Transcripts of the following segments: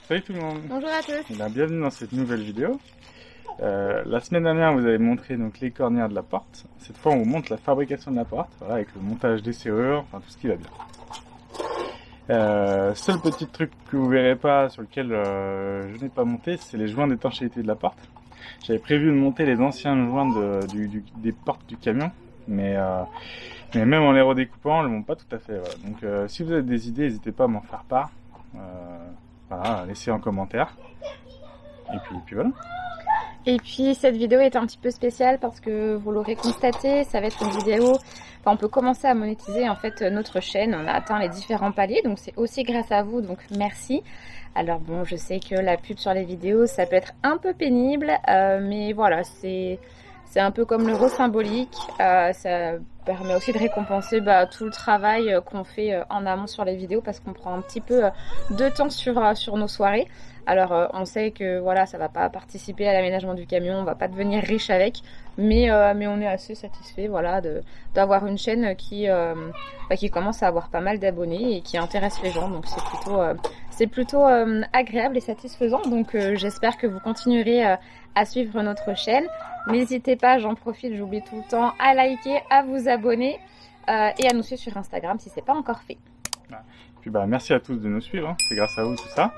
Salut tout le monde. Bonjour à tous. Bienvenue dans cette nouvelle vidéo. La semaine dernière, vous avez montré donc les cornières de la porte. Cette fois, on vous montre la fabrication de la porte, voilà, avec le montage des serrures, enfin tout ce qui va bien. Seul petit truc que vous verrez pas, sur lequel je n'ai pas monté, c'est les joints d'étanchéité de la porte. J'avais prévu de monter les anciens joints des portes du camion, mais même en les redécoupant, elles ne vont pas tout à fait. Voilà. Donc si vous avez des idées, n'hésitez pas à m'en faire part. Voilà, laissez en commentaire. Et puis voilà. Et puis cette vidéo est un petit peu spéciale parce que vous l'aurez constaté, ça va être une vidéo, enfin, on peut commencer à monétiser en fait notre chaîne, on a atteint les différents paliers, donc c'est aussi grâce à vous, donc merci. Alors bon, je sais que la pub sur les vidéos, ça peut être un peu pénible, mais voilà, c'est un peu comme l'euro symbolique, ça permet aussi de récompenser tout le travail qu'on fait en amont sur les vidéos parce qu'on prend un petit peu de temps sur nos soirées. Alors on sait que voilà, ça va pas participer à l'aménagement du camion, on va pas devenir riche avec, mais on est assez satisfait voilà d'avoir une chaîne qui commence à avoir pas mal d'abonnés et qui intéresse les gens, donc c'est plutôt agréable et satisfaisant. Donc j'espère que vous continuerez à suivre notre chaîne. N'hésitez pas, j'en profite, j'oublie tout le temps, à liker, à vous abonner et à nous suivre sur Instagram si c'est pas encore fait. Et puis merci à tous de nous suivre, hein. C'est grâce à vous tout ça.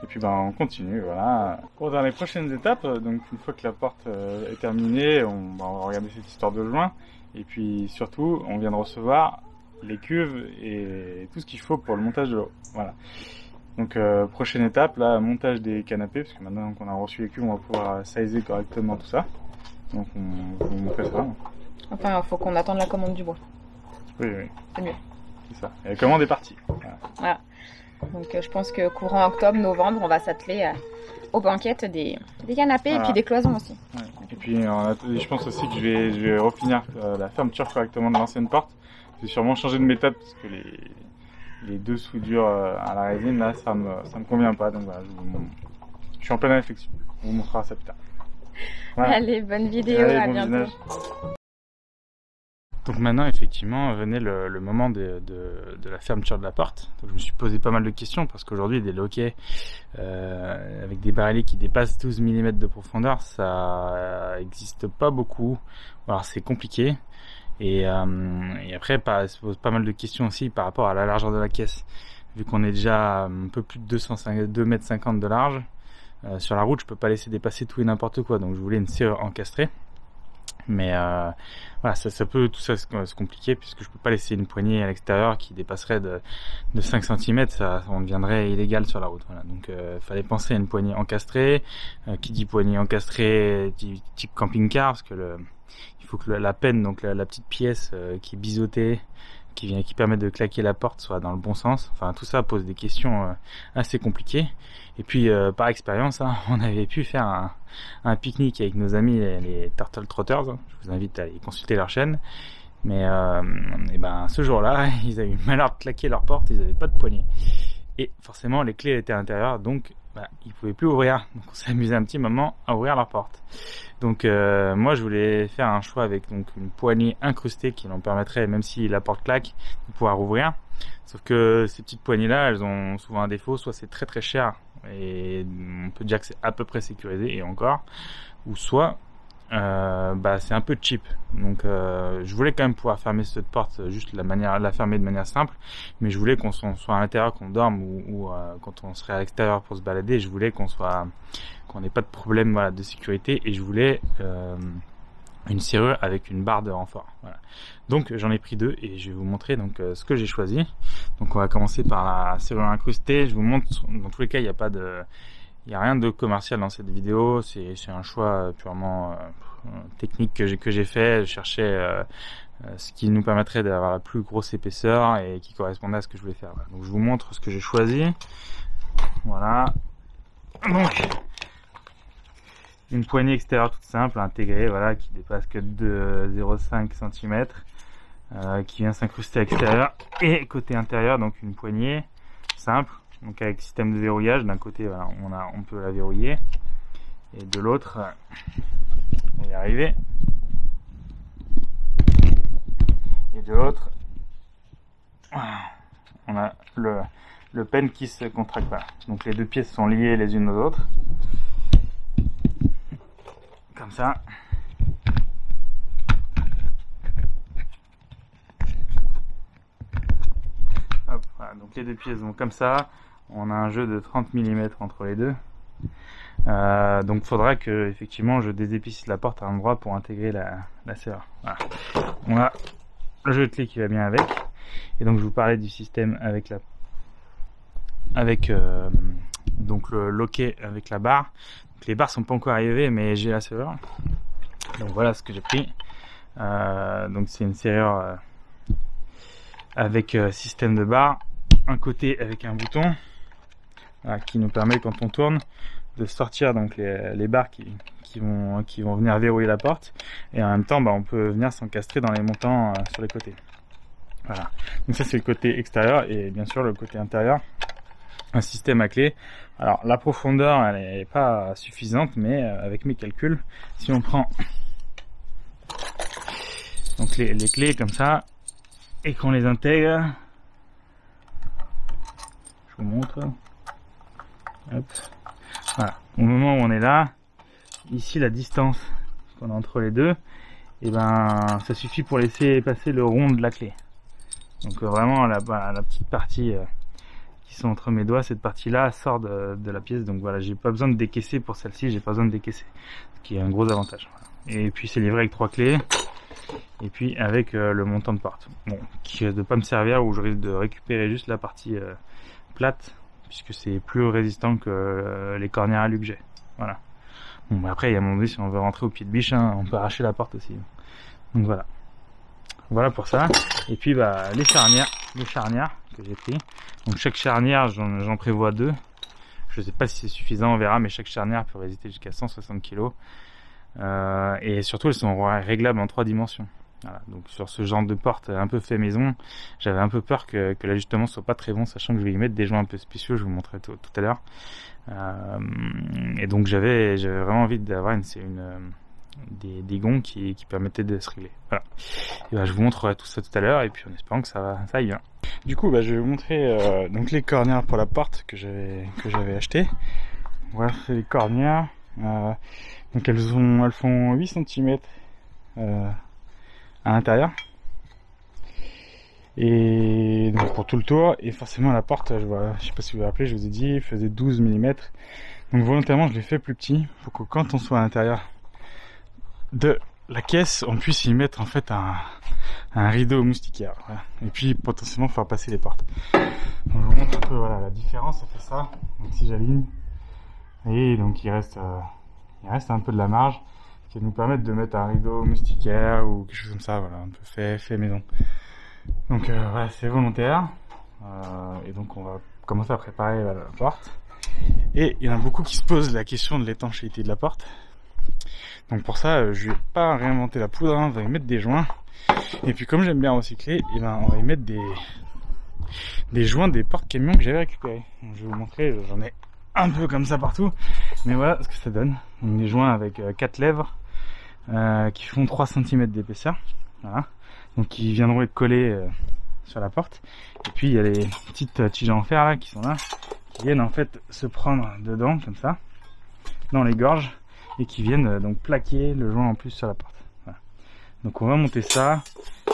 Et puis on continue, voilà. Pour dans les prochaines étapes, donc une fois que la porte est terminée, on va regarder cette histoire de joint. Et puis surtout, on vient de recevoir les cuves et tout ce qu'il faut pour le montage de l'eau. Voilà. Donc prochaine étape, là, montage des canapés, parce que maintenant qu'on a reçu les cuves, on va pouvoir sizer correctement tout ça. Donc on va vous montrer ça. Enfin, il faut qu'on attende la commande du bois. Oui. C'est mieux. C'est ça. Et la commande est partie. Voilà. Donc je pense que courant octobre, novembre, on va s'atteler aux banquettes des canapés et puis des cloisons aussi. Ouais. Et puis je pense aussi que je vais refinir la fermeture correctement de l'ancienne porte. Je vais sûrement changer de méthode parce que les deux soudures à la résine là, ça me convient pas. Donc voilà, je suis en pleine réflexion. On vous montrera ça plus tard. Voilà. Allez, bonne vidéo, à bientôt. Visionnage. Donc maintenant, effectivement, venait le moment de la fermeture de la porte. Donc je me suis posé pas mal de questions parce qu'aujourd'hui, des loquets avec des barrelets qui dépassent 12 mm de profondeur, ça existe pas beaucoup. Alors c'est compliqué. Et après, ça pose pas mal de questions aussi par rapport à la largeur de la caisse. Vu qu'on est déjà un peu plus de 2,50 m de large, sur la route, je peux pas laisser dépasser tout et n'importe quoi. Donc je voulais une serrure encastrée. Mais voilà, ça peut tout ça se compliquer puisque je peux pas laisser une poignée à l'extérieur qui dépasserait de 5 cm, on deviendrait illégal sur la route. Voilà. Donc fallait penser à une poignée encastrée. Qui dit poignée encastrée dit type camping-car parce que il faut que la penne, donc la petite pièce qui est biseautée, qui permet de claquer la porte soit dans le bon sens. Enfin tout ça pose des questions assez compliquées. Et puis par expérience, hein, on avait pu faire un pique-nique avec nos amis les Turtle Trotters. Je vous invite à aller consulter leur chaîne. Mais ce jour-là, ils avaient eu le malheur de claquer leur porte, ils n'avaient pas de poignée. Et forcément, les clés étaient à l'intérieur, donc ils pouvaient plus ouvrir. Donc on s'est amusé un petit moment à ouvrir leur porte. Donc moi, je voulais faire un choix avec donc une poignée incrustée qui leur permettrait, même si la porte claque, de pouvoir ouvrir. Sauf que ces petites poignées-là, elles ont souvent un défaut, soit c'est très très cher et on peut dire que c'est à peu près sécurisé et encore, ou soit c'est un peu cheap. Donc je voulais quand même pouvoir fermer cette porte, juste la fermer de manière simple, mais je voulais qu'on soit à l'intérieur, qu'on dorme ou quand on serait à l'extérieur pour se balader, je voulais qu'on n'ait pas de problème de sécurité et je voulais une serrure avec une barre de renfort. Voilà. Donc j'en ai pris deux et je vais vous montrer donc ce que j'ai choisi. Donc on va commencer par la serrure incrustée. Je vous montre, dans tous les cas il n'y a rien de commercial dans cette vidéo. C'est un choix purement technique que j'ai fait. Je cherchais ce qui nous permettrait d'avoir la plus grosse épaisseur et qui correspondait à ce que je voulais faire. Voilà. Donc je vous montre ce que j'ai choisi. Voilà. Donc une poignée extérieure toute simple, intégrée, voilà, qui dépasse que de 0,5 cm, qui vient s'incruster à l'extérieur et côté intérieur, donc une poignée simple, donc avec système de verrouillage. D'un côté, voilà, on peut la verrouiller et de l'autre, on va y arriver. Et de l'autre, on a le pen qui se contracte pas. Donc les deux pièces sont liées les unes aux autres. Comme ça. Hop, voilà. Donc les deux pièces vont comme ça. On a un jeu de 30 mm entre les deux. Donc il faudra que effectivement je désépaississe la porte à un endroit pour intégrer la serrure. Voilà. On a le jeu de clé qui va bien avec. Et donc je vous parlais du système avec donc le loquet avec la barre. Donc, les barres sont pas encore arrivées, mais j'ai la serrure. Donc voilà ce que j'ai pris. Donc c'est une serrure avec système de barre, un côté avec un bouton qui nous permet quand on tourne de sortir donc les barres qui vont venir verrouiller la porte, et en même temps on peut venir s'encastrer dans les montants sur les côtés. Voilà, donc ça c'est le côté extérieur, et bien sûr le côté intérieur, un système à clé. Alors la profondeur elle est pas suffisante, mais avec mes calculs, si on prend donc les clés comme ça et qu'on les intègre, je vous montre. Hop. Voilà. Au moment où on est là, ici la distance qu'on a entre les deux, et ça suffit pour laisser passer le rond de la clé. Donc vraiment la petite partie qui sont entre mes doigts, cette partie là sort de la pièce. Donc voilà, j'ai pas besoin de décaisser pour celle-ci, j'ai pas besoin de décaisser, ce qui est un gros avantage. Voilà. Et puis c'est livré avec 3 clés. Et puis avec le montant de porte, bon, qui risque de pas me servir, où je risque de récupérer juste la partie plate, puisque c'est plus résistant que les cornières alu que j'ai. Voilà. Bon, mais après il y a un moment donné, si on veut rentrer au pied de biche, on peut arracher la porte aussi. Donc voilà. Voilà pour ça. Et puis les charnières que j'ai pris. Donc chaque charnière, j'en prévois 2. Je sais pas si c'est suffisant, on verra, mais chaque charnière peut résister jusqu'à 160 kg. Et surtout elles sont réglables en 3 dimensions. Voilà, donc sur ce genre de porte un peu fait maison, j'avais un peu peur que l'ajustement soit pas très bon, sachant que je vais y mettre des joints un peu spéciaux, je vous montrerai tout à l'heure. Et donc j'avais vraiment envie d'avoir des gonds qui permettaient de se régler. Voilà. Et je vous montrerai tout ça tout à l'heure, et puis en espérant que ça aille bien. Du coup je vais vous montrer donc les cornières pour la porte que j'avais acheté. Voilà, c'est les cornières. Donc elles font 8 cm à l'intérieur, et donc pour tout le tour, et forcément la porte, je sais pas si vous vous rappelez, je vous ai dit, elle faisait 12 mm, donc volontairement je l'ai fait plus petit pour que quand on soit à l'intérieur de la caisse, on puisse y mettre en fait un rideau moustiquaire, voilà. Et puis potentiellement faire passer les portes. Donc je vous montre un peu, voilà, la différence, ça fait ça. Donc si j'aligne, et donc il reste un peu de la marge qui va nous permettre de mettre un rideau moustiquaire ou quelque chose comme ça, voilà, un peu fait maison. Donc voilà, c'est volontaire. Et donc on va commencer à préparer la porte. Et il y en a beaucoup qui se posent la question de l'étanchéité de la porte. Donc pour ça, je vais pas réinventer la poudre, on va y mettre des joints. Et puis comme j'aime bien recycler, on va y mettre des joints des porte-camions que j'avais récupérés. Donc, je vais vous montrer, j'en ai un peu comme ça partout, mais voilà ce que ça donne. Donc, des joints avec 4 lèvres qui font 3 cm d'épaisseur, voilà. Donc qui viendront être collés sur la porte. Et puis il y a les petites tiges en fer là qui sont là, qui viennent en fait se prendre dedans comme ça, dans les gorges, et qui viennent donc plaquer le joint en plus sur la porte. Voilà. Donc on va monter ça.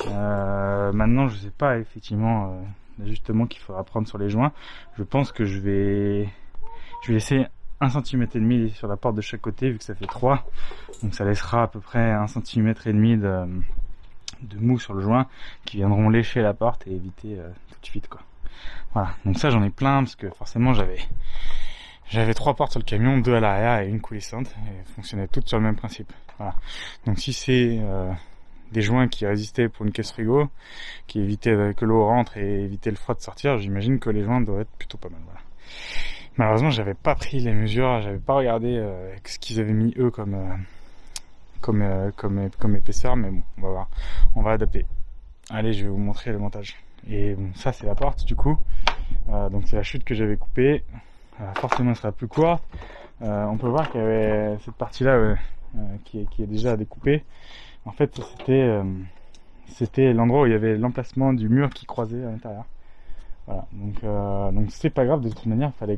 Maintenant je sais pas effectivement l'ajustement qu'il faudra prendre sur les joints. Je pense que je vais laisser 1,5 cm sur la porte de chaque côté, vu que ça fait 3. Donc ça laissera à peu près 1,5 cm de mou sur le joint, qui viendront lécher la porte et éviter tout de suite, quoi. Voilà, donc ça j'en ai plein, parce que forcément j'avais 3 portes sur le camion, 2 à l'arrière et une coulissante, et elles fonctionnaient toutes sur le même principe. Voilà. Donc si c'est des joints qui résistaient pour une caisse frigo, qui évitaient que l'eau rentre et éviter le froid de sortir, j'imagine que les joints doivent être plutôt pas mal. Voilà. Malheureusement j'avais pas pris les mesures, j'avais pas regardé ce qu'ils avaient mis eux comme épaisseur, mais bon, on va voir, on va adapter. Allez, je vais vous montrer le montage. Et bon, ça c'est la porte du coup, donc c'est la chute que j'avais coupée. Forcément elle sera plus courte. On peut voir qu'il y avait cette partie là qui est déjà découpée. En fait c'était l'endroit où il y avait l'emplacement du mur qui croisait à l'intérieur. Voilà, donc c'est pas grave, de toute manière, il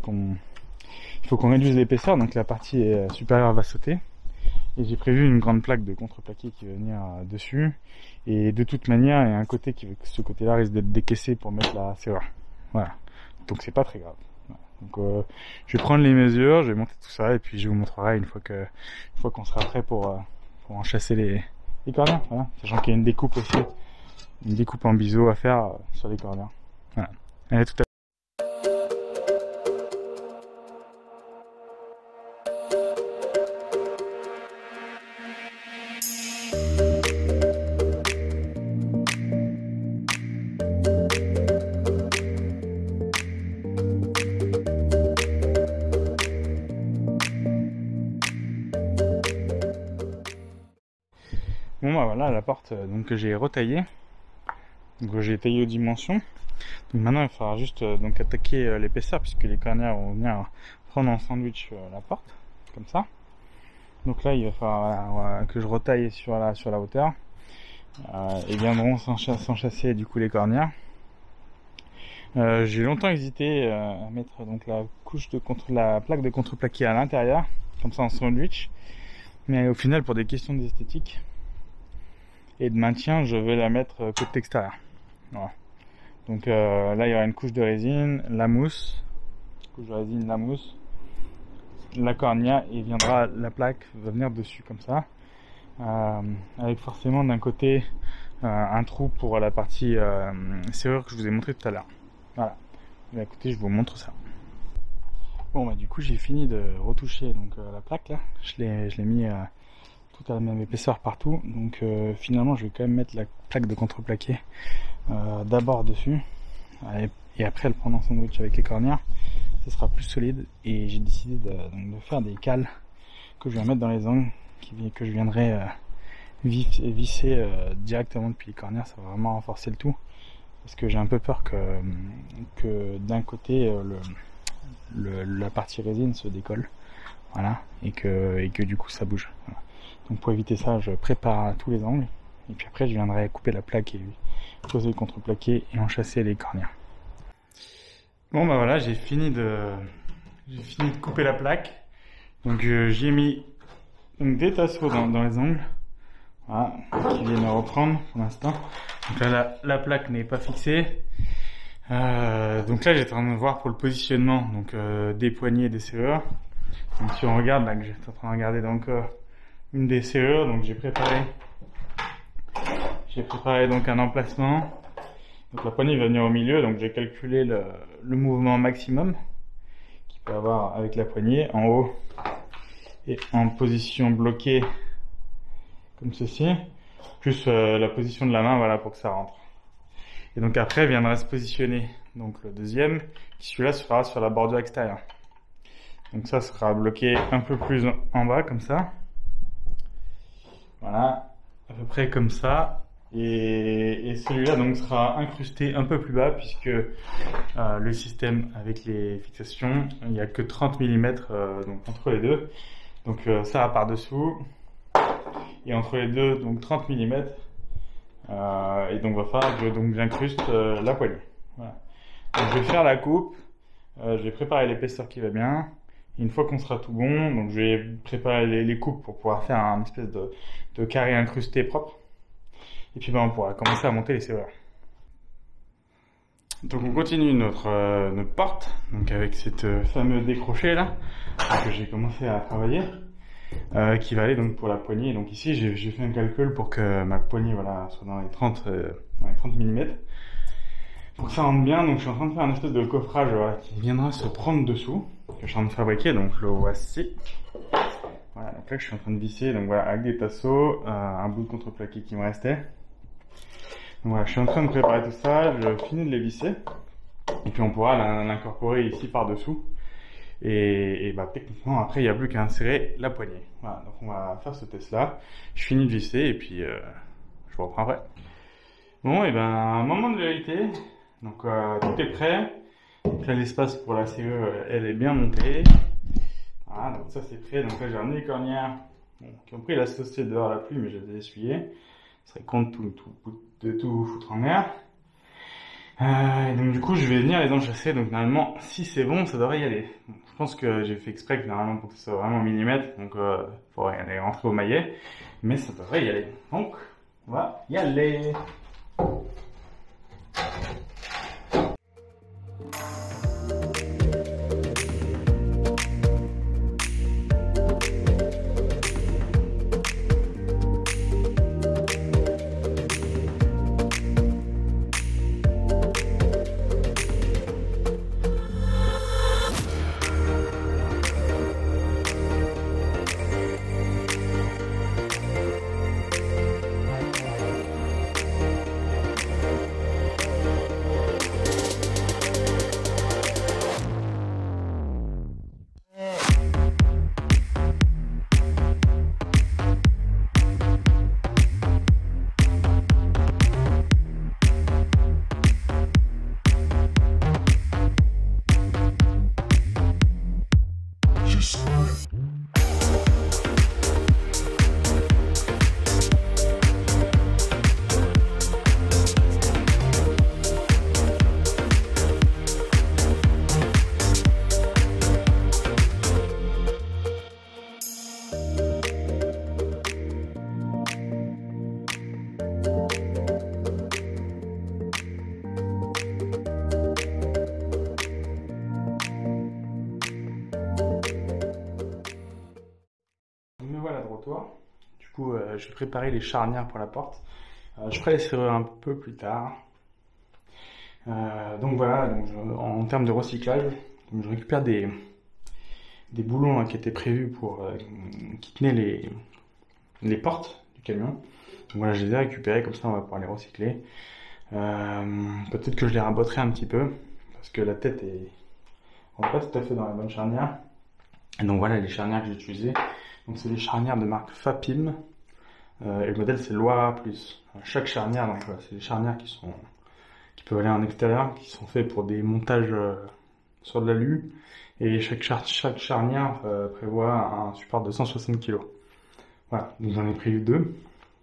faut qu'on réduise l'épaisseur, donc la partie supérieure va sauter. Et j'ai prévu une grande plaque de contreplaqué qui va venir dessus. Et de toute manière, il y a un côté ce côté-là risque d'être décaissé pour mettre la serrure. Voilà, donc c'est pas très grave. Voilà. Donc je vais prendre les mesures, je vais monter tout ça, et puis je vous montrerai une fois qu'on sera prêt pour enchasser les corners. Voilà, sachant qu'il y a une découpe aussi, une découpe en biseau à faire sur les corners. Voilà. Allez, tout à l'heure. Bon bah voilà la porte donc que j'ai retaillée. Donc j'ai taillé aux dimensions. Donc maintenant il va falloir juste donc attaquer l'épaisseur puisque les corners vont venir prendre en sandwich la porte, comme ça. Donc là il va falloir que je retaille sur la hauteur. Et viendront s'enchasser du coup les corners. J'ai longtemps hésité à mettre donc la plaque de contreplaqué à l'intérieur, comme ça en sandwich. Mais au final pour des questions d'esthétique et de maintien, je vais la mettre côté extérieur. Voilà. Donc là il y aura une couche de résine, la mousse, la cornea, et la plaque va venir dessus comme ça, avec forcément d'un côté un trou pour la partie serrure que je vous ai montré tout à l'heure. Voilà. Bah, écoutez, je vous montre ça. Bon bah du coup j'ai fini de retoucher donc la plaque là. Je l'ai mis tout à la même épaisseur partout. Donc finalement je vais quand même mettre la plaque de contreplaqué d'abord dessus. Et après le prendre en sandwich avec les corners. Ce sera plus solide. Et j'ai décidé de faire des cales que je vais mettre dans les angles, que je viendrai visser directement depuis les corners. Ça va vraiment renforcer le tout. Parce que j'ai un peu peur que d'un côté la partie résine se décolle, voilà, et que du coup ça bouge. Voilà. Donc pour éviter ça, je prépare tous les angles, et puis après je viendrai couper la plaque et poser le contreplaqué et enchasser les corners. Bon bah voilà, j'ai fini de couper la plaque. Donc j'y ai mis donc, des tasseaux dans les angles, voilà, qui viennent reprendre pour l'instant. Donc là la plaque n'est pas fixée. Donc là j'étais en train de voir pour le positionnement donc des poignées et des serrures. Donc si on regarde là, que j'étais en train de regarder donc une des serrures, donc j'ai préparé donc un emplacement. Donc la poignée va venir au milieu, donc j'ai calculé le mouvement maximum qu'il peut avoir avec la poignée en haut et en position bloquée comme ceci, plus la position de la main, voilà, pour que ça rentre. Et donc après viendra se positionner donc le deuxième, qui celui-là sera sur la bordure extérieure. Donc ça sera bloqué un peu plus en bas comme ça. Voilà, à peu près comme ça. Et celui-là donc sera incrusté un peu plus bas puisque le système avec les fixations, il n'y a que 30 mm donc entre les deux. Donc ça va par dessous. Et entre les deux, donc 30 mm. Et donc va falloir que j'incruste la poignée. Voilà. Donc je vais faire la coupe. Je vais préparer l'épaisseur qui va bien. Et une fois qu'on sera tout bon, donc je vais préparer les coupes pour pouvoir faire un espèce de carré incrusté propre. Et puis on pourra commencer à monter les serrures. Donc on continue notre porte, donc avec cette fameux décroché là que j'ai commencé à travailler, qui va aller donc pour la poignée. Donc ici j'ai fait un calcul pour que ma poignée voilà soit dans les 30 mm. Pour que ça rentre bien, donc je suis en train de faire un espèce de coffrage voilà, qui viendra se prendre dessous, que je suis en train de fabriquer, donc le voici. Voilà, donc là je suis en train de visser, donc voilà, avec des tasseaux, un bout de contreplaqué qui me restait. Donc voilà, je suis en train de préparer tout ça, je finis de les visser, et puis on pourra l'incorporer ici par dessous. Et bah techniquement après il n'y a plus qu'à insérer la poignée. Voilà, donc on va faire ce test là. Je finis de visser et puis je vous reprends après. Bon et ben un moment de vérité. Donc tout est prêt. Donc là l'espace pour la serrure elle est bien montée. Voilà, donc ça c'est prêt. Donc là j'ai ramené les cornières qui ont pris la saucée dehors à la pluie, mais je les ai essuyées. Ce serait con de tout foutre en l'air. Et donc du coup je vais venir les enchasser, donc normalement si c'est bon ça devrait y aller. Bon, je pense que j'ai fait exprès que normalement pour que ce soit vraiment millimètre, donc il faudrait aller rentrer au maillet, mais ça devrait y aller. Donc on va y aller. Me voilà de retour. Du coup, je vais préparer les charnières pour la porte. Je ferai les serrures un peu plus tard. Donc voilà, donc en termes de recyclage, donc je récupère des boulons là, qui étaient prévus pour qui tenaient les portes du camion. Donc voilà, je les ai récupérés, comme ça on va pouvoir les recycler. Peut-être que je les raboterai un petit peu, parce que la tête est pas tout à fait dans la bonne charnière. Et donc voilà les charnières que j'ai utilisées. Donc c'est des charnières de marque Fapim, et le modèle c'est Loira Plus. Chaque charnière, donc voilà, c'est des charnières qui peuvent aller en extérieur, qui sont faits pour des montages sur de l'alu, et chaque charnière prévoit un support de 160 kg. Voilà, donc j'en ai prévu 2.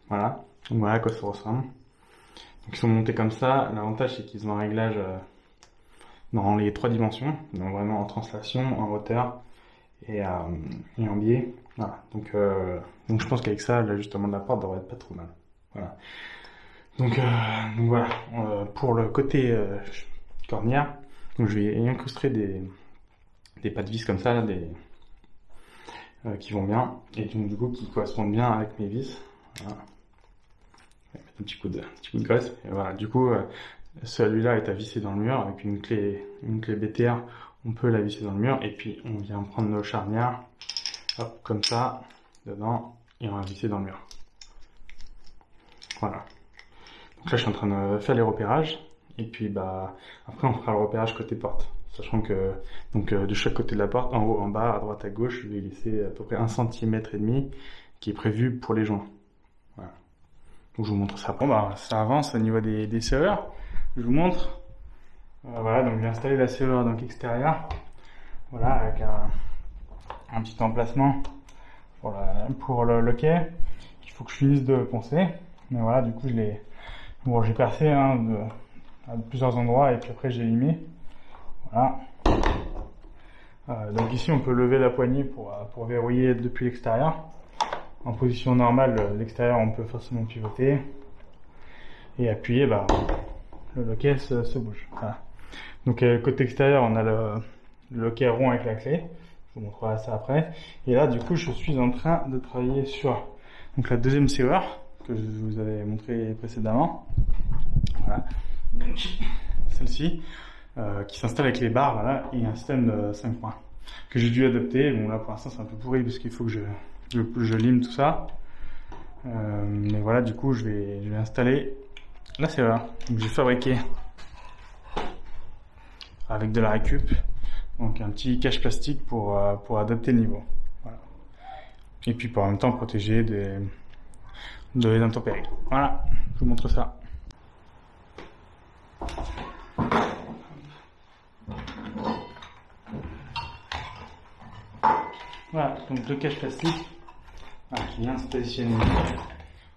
Voilà, donc voilà à quoi ça ressemble. Donc ils sont montés comme ça. L'avantage c'est qu'ils ont un réglage dans les 3 dimensions, donc vraiment en translation, en hauteur et en biais. Voilà, donc je pense qu'avec ça, l'ajustement de la porte devrait être pas trop mal. Voilà. Donc voilà, pour le côté cornière, donc je vais incruster des pas de vis comme ça, là, qui vont bien, et donc du coup qui correspondent bien avec mes vis. Voilà. Je vais mettre un petit coup de graisse, et voilà, du coup celui-là est à visser dans le mur avec une clé BTR, on peut la visser dans le mur, et puis on vient prendre nos charnières, hop, comme ça, dedans, et on va visser dans le mur. Voilà. Donc là, je suis en train de faire les repérages, et puis bah après on fera le repérage côté porte, sachant que donc de chaque côté de la porte, en haut, en bas, à droite, à gauche, je vais laisser à peu près 1,5 cm qui est prévu pour les joints. Voilà. Donc je vous montre ça. Bon bah ça avance au niveau des serrures. Je vous montre. Voilà, donc j'ai installé la serrure donc extérieure. Voilà, avec un petit emplacement pour le loquet. Il faut que je finisse de poncer. Mais voilà, du coup j'ai percé à plusieurs endroits et puis après j'ai limé. Voilà. Donc ici on peut lever la poignée pour verrouiller depuis l'extérieur. En position normale, l'extérieur on peut forcément pivoter et appuyer, bah le loquet se bouge. Voilà. Donc côté extérieur on a le loquet rond avec la clé. Je vous montrerai ça après. Et là du coup je suis en train de travailler sur donc la deuxième serrure que je vous avais montré précédemment. Voilà. Celle-ci qui s'installe avec les barres, voilà, et un système de 5 points que j'ai dû adapter. Bon là pour l'instant c'est un peu pourri parce qu'il faut que je lime tout ça. Mais voilà, du coup je vais installer la serrure. Donc j'ai fabriqué avec de la récup, donc un petit cache plastique pour adapter le niveau. Voilà. Et puis pour en même temps protéger des intempéries. Voilà, je vous montre ça. Voilà, donc le cache plastique qui vient se positionner.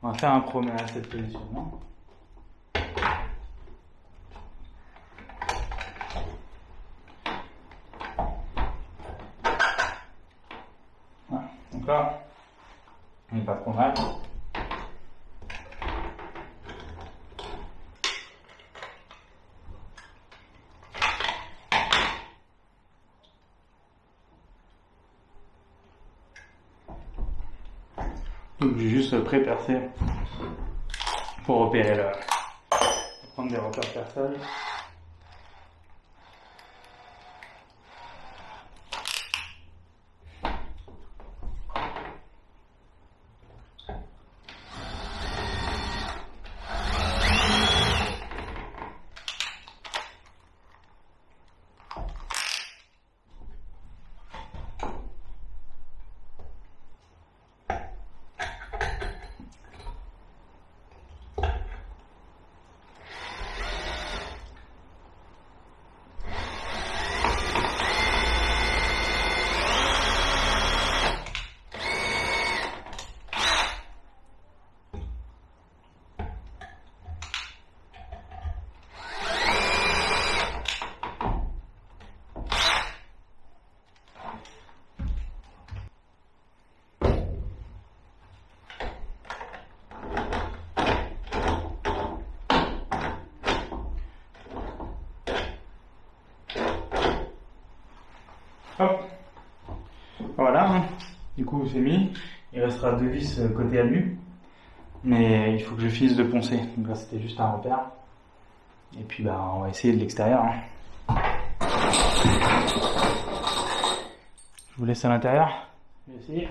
On va faire un promenade à cette positionnement. Donc là, on n'est pas trop mal. Donc j'ai juste pré-percé pour repérer pour prendre des repères perçables. Hop, voilà, hein. Du coup c'est mis, il restera 2 vis côté alu, mais il faut que je finisse de poncer, donc là c'était juste un repère, et puis bah on va essayer de l'extérieur. Hein. Je vous laisse à l'intérieur, je vais essayer.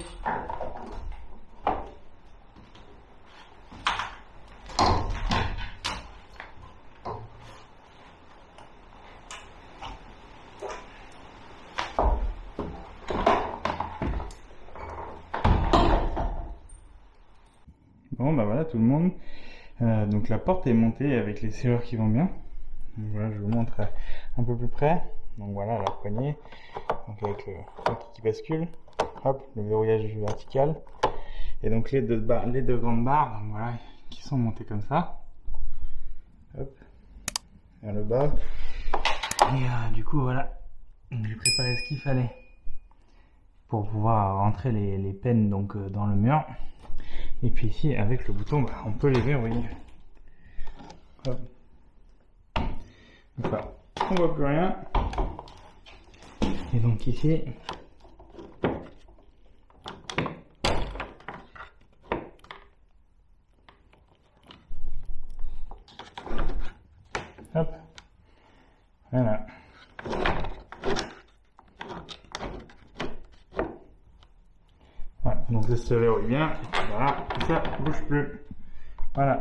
Bon bah voilà tout le monde, donc la porte est montée avec les serrures qui vont bien. Donc voilà, je vous montre un peu plus près. Donc voilà la poignée, donc avec le truc qui bascule, hop, le verrouillage vertical, et donc les deux grandes barres, donc voilà, qui sont montées comme ça, hop, vers le bas. Et du coup voilà, j'ai préparé ce qu'il fallait pour pouvoir rentrer les pennes donc dans le mur. Et puis ici, avec le bouton, bah, on peut les verrouiller. Hop. Donc là, on voit plus rien. Et donc ici, hop, voilà. Ouais, donc ça se verrouille bien. Voilà, ça bouge plus. Voilà.